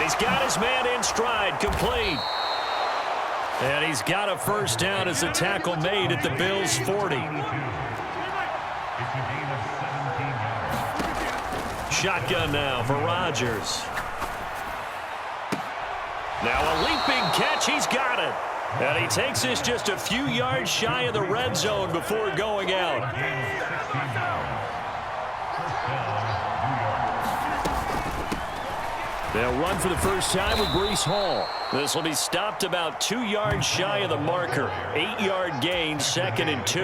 he's got his man in stride, complete. And he's got a first down as the tackle made at the Bills' 40. Shotgun now for Rodgers. Now a leaping catch. He's got it. And he takes this just a few yards shy of the red zone before going out. They'll run for the first time with Breece Hall. This will be stopped about 2 yards shy of the marker. 8-yard gain, 2nd and 2.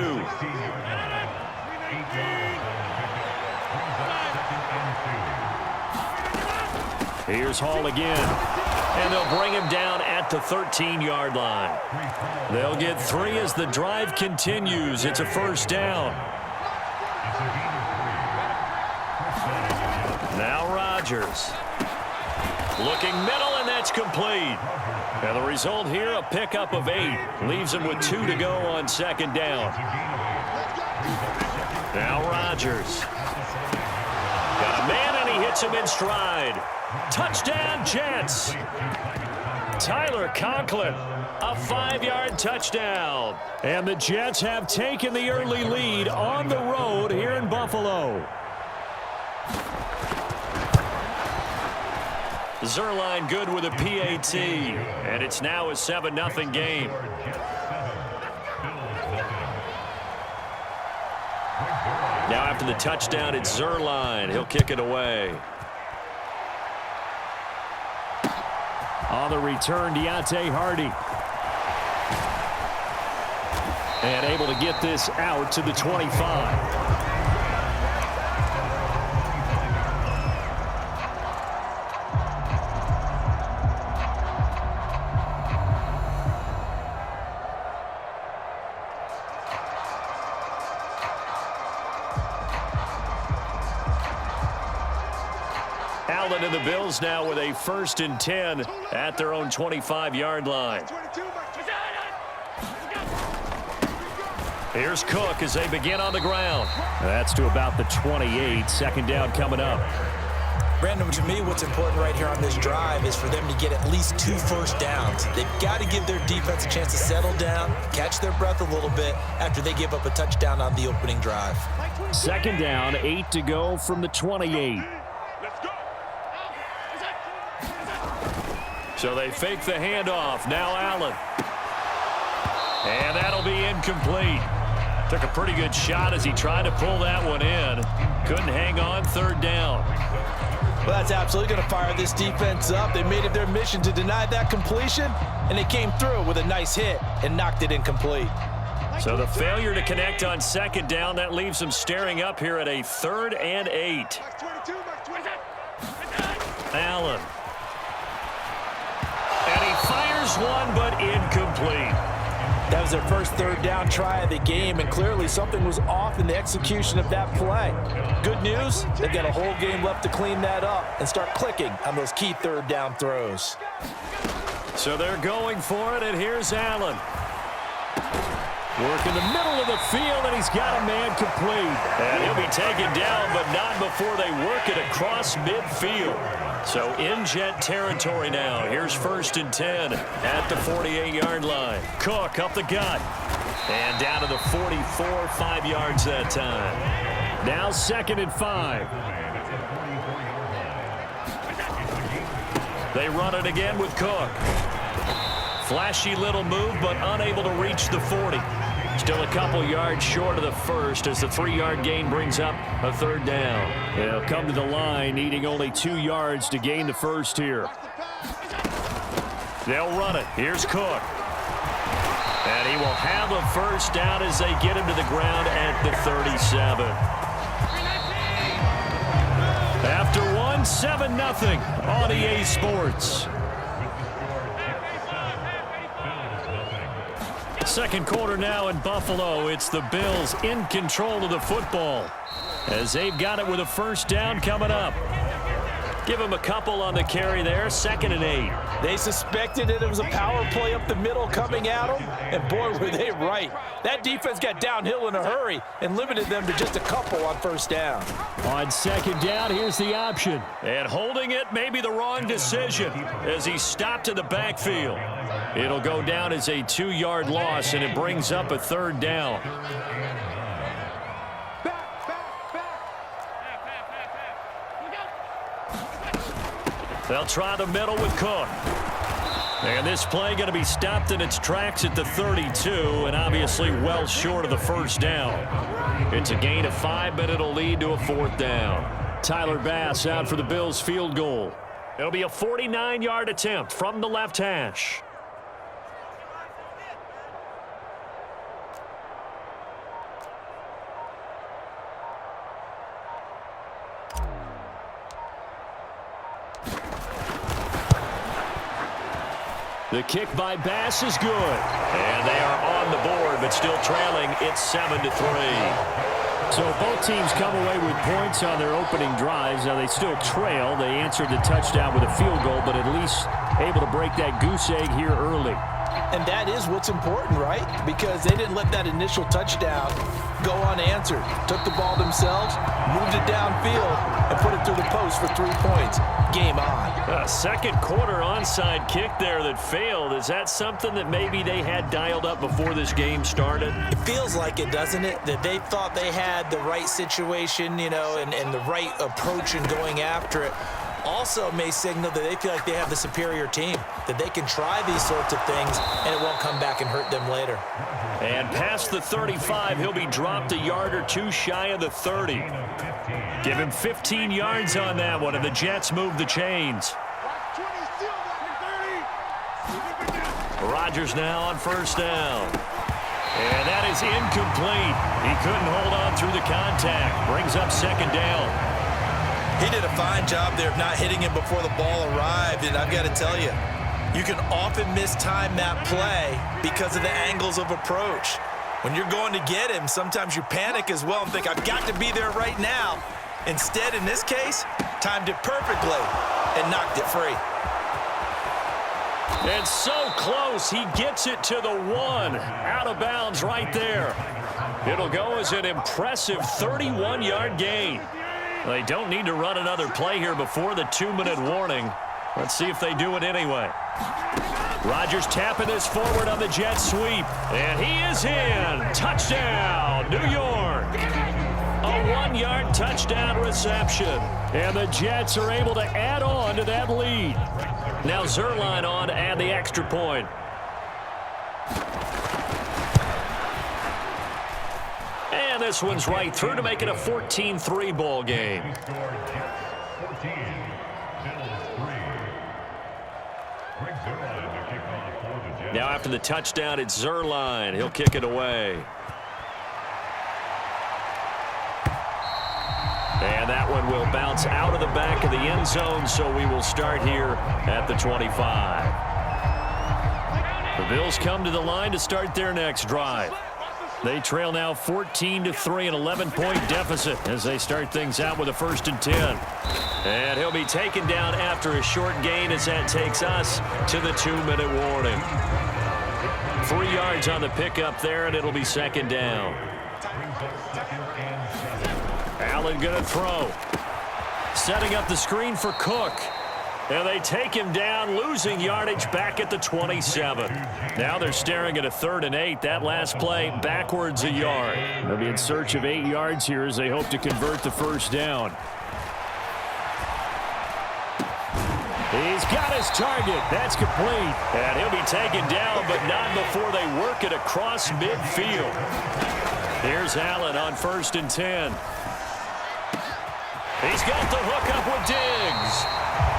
Here's Hall again. And they'll bring him down at the 13-yard line. They'll get 3 as the drive continues. It's a first down. Now Rodgers. Looking middle, and that's complete. And the result here, a pickup of 8. Leaves him with 2 to go on 2nd down. Now Rodgers. Got a man, and he hits him in stride. Touchdown, Jets. Tyler Conklin, a 5-yard touchdown. And the Jets have taken the early lead on the road here in Buffalo. Zerline good with a PAT, and it's now a 7-0 game. Now after the touchdown, it's Zerline. He'll kick it away. On the return, Deontay Hardy. And able to get this out to the 25. Allen and the Bills now with a 1st and 10 at their own 25-yard line. Here's Cook as they begin on the ground. That's to about the 28. 2nd down coming up. Brandon, to me, what's important right here on this drive is for them to get at least 2 first downs. They've got to give their defense a chance to settle down, catch their breath a little bit after they give up a touchdown on the opening drive. 2nd down, 8 to go from the 28. So they fake the handoff. Now Allen. And that'll be incomplete. Took a pretty good shot as he tried to pull that one in. Couldn't hang on. 3rd down. Well, that's absolutely going to fire this defense up. They made it their mission to deny that completion, and they came through with a nice hit and knocked it incomplete. So the failure to connect on 2nd down, that leaves them staring up here at a 3rd and 8. Allen. And he fires one, but incomplete. That was their first 3rd down try of the game, and clearly something was off in the execution of that play. Good news, they've got a whole game left to clean that up and start clicking on those key 3rd down throws. So they're going for it, and here's Allen. Work in the middle of the field, and he's got a man complete. And he'll be taken down, but not before they work it across midfield. So in Jet territory now. Here's 1st and 10 at the 48-yard line. Cook up the gut. And down to the 44, 5 yards that time. Now 2nd and 5. They run it again with Cook. Flashy little move, but unable to reach the 40. Still a couple yards short of the first as the 3-yard gain brings up a 3rd down. They'll come to the line needing only 2 yards to gain the first here. They'll run it. Here's Cook. And he will have a first down as they get him to the ground at the 37. After one, 7-0 on EA Sports. Second quarter now in Buffalo. It's the Bills in control of the football as they've got it with a first down coming up. Give him a couple on the carry there, 2nd and 8. They suspected that it was a power play up the middle coming at them, and boy, were they right. That defense got downhill in a hurry and limited them to just a couple on 1st down. On 2nd down, here's the option. And holding it may be the wrong decision as he stopped in the backfield. It'll go down as a 2-yard loss, and it brings up a 3rd down. They'll try the middle with Cook. And this play going to be stopped in its tracks at the 32, and obviously well short of the 1st down. It's a gain of 5, but it'll lead to a 4th down. Tyler Bass out for the Bills field goal. It'll be a 49-yard attempt from the left hash. The kick by Bass is good. And they are on the board, but still trailing. It's 7-3. So both teams come away with points on their opening drives. Now they still trail. They answered the touchdown with a field goal, but at least able to break that goose egg here early. And that is what's important, right? Because they didn't let that initial touchdown go unanswered. Took the ball themselves, moved it downfield, and put it through the post for 3 points. Game on. A 2nd quarter onside kick there that failed. Is that something that maybe they had dialed up before this game started? It feels like it, doesn't it? That they thought they had the right situation, you know, and the right approach in going after it. Also may signal that they feel like they have the superior team, that they can try these sorts of things and it won't come back and hurt them later. And past the 35, he'll be dropped a yard or 2 shy of the 30. Give him 15 yards on that one, and the Jets move the chains. Rodgers now on 1st down. And that is incomplete. He couldn't hold on through the contact. Brings up 2nd down. He did a fine job there of not hitting him before the ball arrived, and I've got to tell you, you can often mistime that play because of the angles of approach. When you're going to get him, sometimes you panic as well and think, I've got to be there right now. Instead, in this case, timed it perfectly and knocked it free. And so close, he gets it to the 1. Out of bounds right there. It'll go as an impressive 31-yard gain. They don't need to run another play here before the 2-minute warning. Let's see if they do it anyway. Rodgers tapping this forward on the jet sweep. And he is in. Touchdown, New York. A 1-yard touchdown reception. And the Jets are able to add on to that lead. Now Zerline on to add the extra point. And this one's right through to make it a 14-3 ball game. Now after the touchdown, it's Zerline. He'll kick it away. And that one will bounce out of the back of the end zone, so we will start here at the 25. The Bills come to the line to start their next drive. They trail now 14-3, an 11-point deficit as they start things out with a 1st and 10. And he'll be taken down after a short gain as that takes us to the 2-minute warning. 3 yards on the pickup there, and it'll be 2nd down. Allen going to throw. Setting up the screen for Cook. And they take him down, losing yardage back at the 27. Now they're staring at a 3rd and 8. That last play backwards a yard. They'll be in search of 8 yards here as they hope to convert the 1st down. He's got his target. That's complete. And he'll be taken down, but not before they work it across midfield. Here's Allen on 1st and 10. He's got the hook up with Diggs.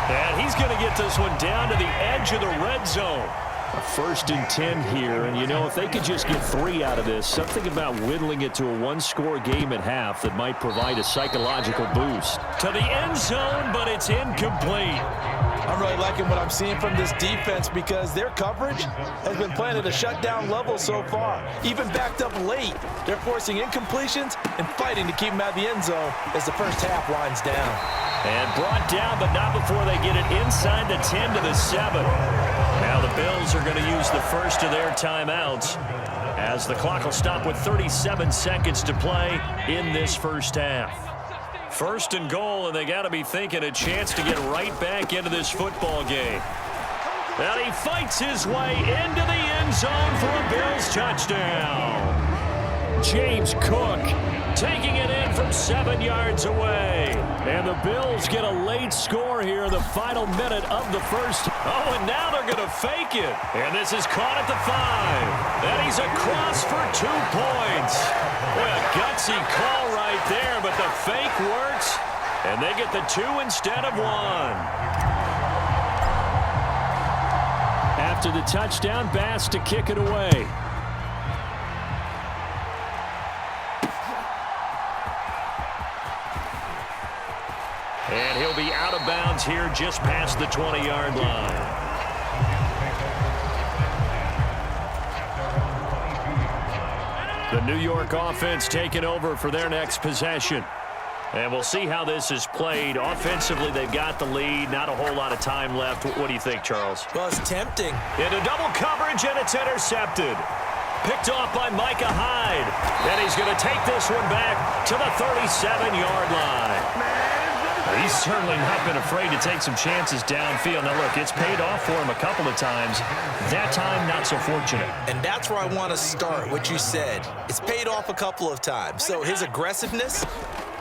And he's going to get this one down to the edge of the red zone. A 1st and 10 here, and you know, if they could just get 3 out of this, something about whittling it to a 1-score game at half that might provide a psychological boost. To the end zone, but it's incomplete. I'm really liking what I'm seeing from this defense because their coverage has been playing at a shutdown level so far. Even backed up late, they're forcing incompletions and fighting to keep them out of the end zone as the first half winds down. And brought down, but not before they get it inside the 10 to the 7. Now the Bills are going to use the first of their timeouts as the clock will stop with 37 seconds to play in this first half. First and goal, and they got to be thinking a chance to get right back into this football game. And he fights his way into the end zone for a Bills touchdown. James Cook taking it in from 7 yards away. And the Bills get a late score here in the final minute of the first. Oh, and now they're going to fake it. And this is caught at the 5. And he's across for 2 points. Boy, a gutsy call right there, but the fake works. And they get the 2 instead of 1. After the touchdown, Bass to kick it away. And he'll be out of bounds here just past the 20-yard line. The New York offense taking over for their next possession. And we'll see how this is played. Offensively, they've got the lead. Not a whole lot of time left. What do you think, Charles? Well, it's tempting. Into double coverage, and it's intercepted. Picked off by Micah Hyde. And he's going to take this one back to the 37-yard line. He's certainly not been afraid to take some chances downfield. Now, look, it's paid off for him a couple of times. That time, not so fortunate. And that's where I want to start, what you said. It's paid off a couple of times. So his aggressiveness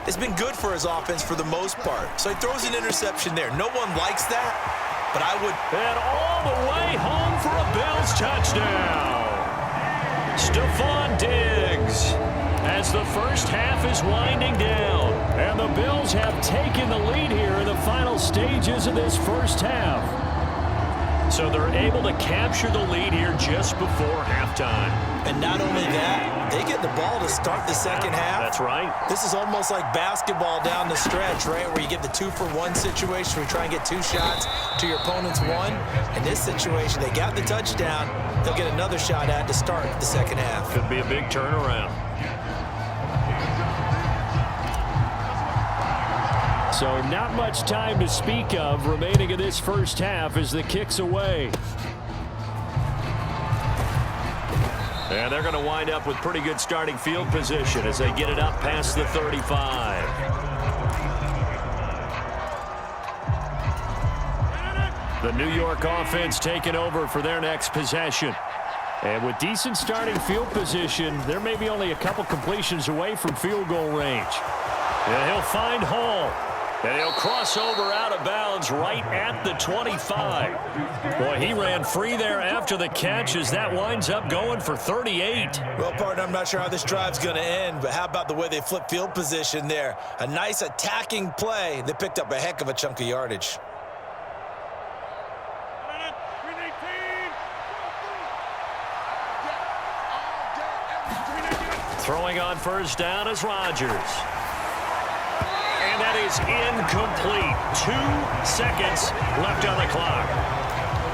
has been good for his offense for the most part. So he throws an interception there. No one likes that, but I would. And all the way home for a Bills touchdown. Stephon Diggs, as the first half is winding down. And the Bills have taken the lead here in the final stages of this first half. So they're able to capture the lead here just before halftime. And not only that, they get the ball to start the second half. That's right. This is almost like basketball down the stretch, right, where you get the 2-for-1 situation where you try and get 2 shots to your opponent's 1. In this situation, they got the touchdown. They'll get another shot at to start the second half. Could be a big turnaround. So not much time to speak of remaining in this first half as the kick's away. And they're going to wind up with pretty good starting field position as they get it up past the 35. The New York offense taking over for their next possession. And with decent starting field position, they're maybe only a couple completions away from field goal range. And he'll find Hall. And he'll cross over out of bounds right at the 25. Boy, he ran free there after the catch as that winds up going for 38. Well, partner, I'm not sure how this drive's going to end, but how about the way they flip field position there? A nice attacking play. They picked up a heck of a chunk of yardage. Throwing on first down is Rodgers. And that is incomplete. 2 seconds left on the clock.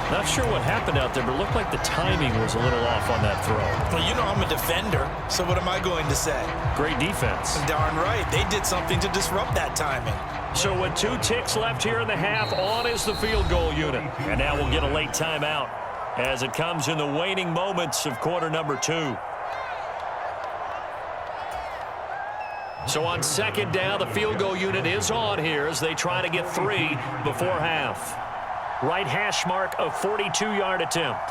Not sure what happened out there, but it looked like the timing was a little off on that throw. Well, you know I'm a defender, so what am I going to say? Great defense. Darn right. They did something to disrupt that timing. So with 2 ticks left here in the half, on is the field goal unit. And now we'll get a late timeout as it comes in the waning moments of quarter number 2. So on second down, the field goal unit is on here as they try to get 3 before half. Right hash mark, a 42-yard attempt.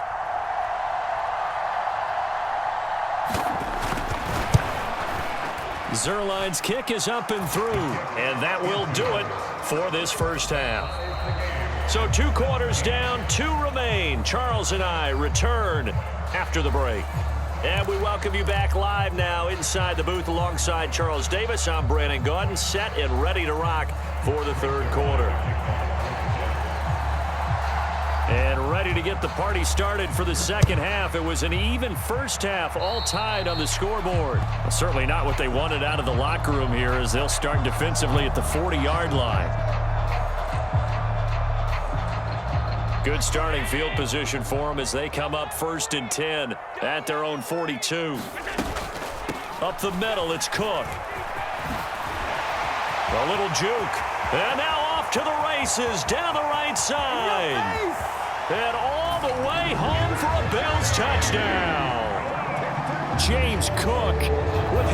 Zerline's kick is up and through, and that will do it for this first half. So 2 quarters down, 2 remain. Charles and I return after the break. And we welcome you back live now inside the booth alongside Charles Davis. I'm Brandon Gaudin, set and ready to rock for the third quarter. And ready to get the party started for the second half. It was an even first half, all tied on the scoreboard. Well, certainly not what they wanted out of the locker room here as they'll start defensively at the 40-yard line. Good starting field position for them as they come up 1st and 10 at their own 42. Up the middle, it's Cook. A little juke. And now off to the races down the right side. And all the way home for a Bills touchdown. James Cook with